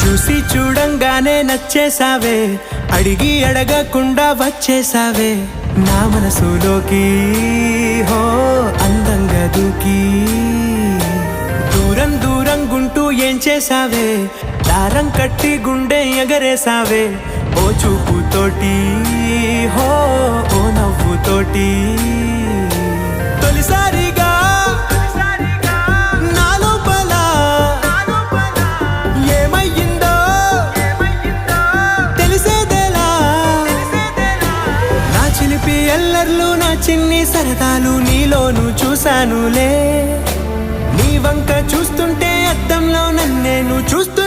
చూసి చూడంగానే నచ్చేసావే, అడిగి అడగకుండా వచ్చేసావే నా మనసులోకి. హో అందంగా దూకి దూరం దూరం గుంటూ ఏం చేసావే, దారం కట్టి గుండె ఎగరేసావే ఓ చూపుతోటి. హో ఓ నవ్వుతోటి తొలిసారిగా నా లోపల ఏమయ్యిందో తెలిసేదేలా. నా చిలిపి ఎల్లర్లు నా చిన్ని సరదాలు నీలోను చూశానులే. నీ వంక చూస్తుంటే అద్దంలో నన్నేను చూస్తూ